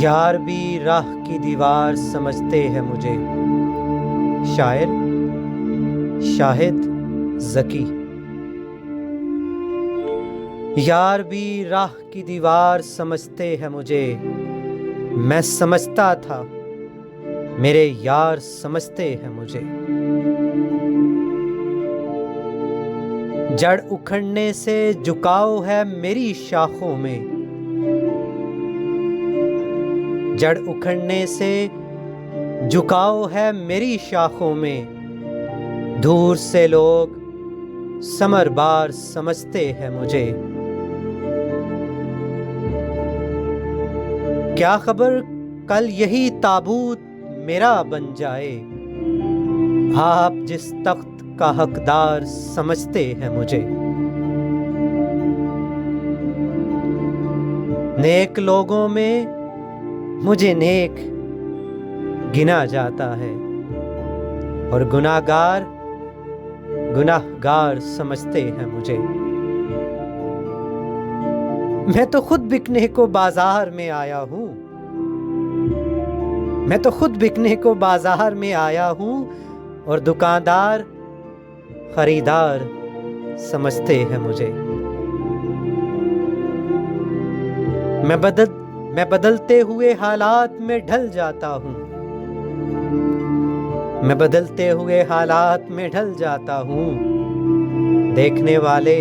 یار بھی راہ کی دیوار سمجھتے ہیں مجھے. شاعر شاہد ذکی. یار بھی راہ کی دیوار سمجھتے ہیں مجھے. میں سمجھتا تھا میرے یار سمجھتے ہیں مجھے. جڑ اکھڑنے سے جھکاؤ ہے میری شاخوں میں. جڑ اکھڑنے سے جھکاؤ ہے میری شاخوں میں. دور سے لوگ ثمر بار سمجھتے ہیں مجھے. کیا خبر کل یہی تابوت میرا بن جائے. آپ جس تخت کا حقدار سمجھتے ہیں مجھے. نیک لوگوں میں مجھے نیک گنا جاتا ہے اور گناہگار گناہگار سمجھتے ہیں مجھے. میں تو خود بکنے کو بازار میں آیا ہوں. میں تو خود بکنے کو بازار میں آیا ہوں اور دکاندار خریدار سمجھتے ہیں مجھے. میں بدلتے ہوئے حالات میں ڈھل جاتا ہوں. میں بدلتے ہوئے حالات میں ڈھل جاتا ہوں. دیکھنے والے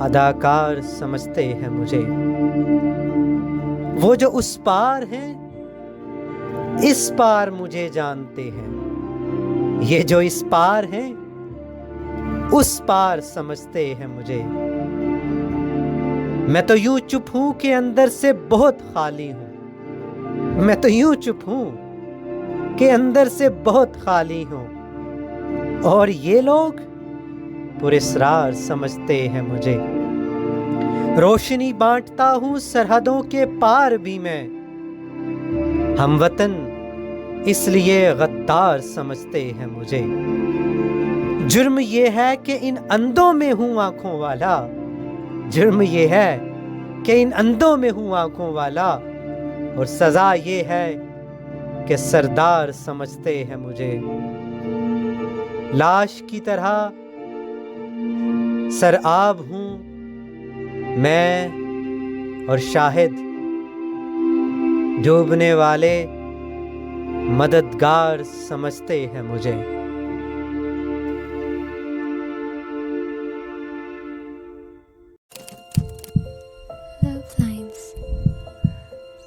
اداکار سمجھتے ہیں مجھے. وہ جو اس پار ہیں اس پار مجھے جانتے ہیں. یہ جو اس پار ہیں اس پار سمجھتے ہیں مجھے. میں تو یوں چپ ہوں کہ اندر سے بہت خالی ہوں. میں تو یوں چپ ہوں کہ اندر سے بہت خالی ہوں. اور یہ لوگ پراسرار سمجھتے ہیں مجھے. روشنی بانٹتا ہوں سرحدوں کے پار بھی میں. ہم وطن اس لیے غدار سمجھتے ہیں مجھے. جرم یہ ہے کہ ان اندھوں میں ہوں آنکھوں والا. جرم یہ ہے کہ ان اندھوں میں ہوں آنکھوں والا. اور سزا یہ ہے کہ سردار سمجھتے ہیں مجھے. لاش کی طرح سرآب ہوں میں اور شاہد. ڈوبنے والے مددگار سمجھتے ہیں مجھے. Love Lines.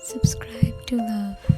Subscribe to Love.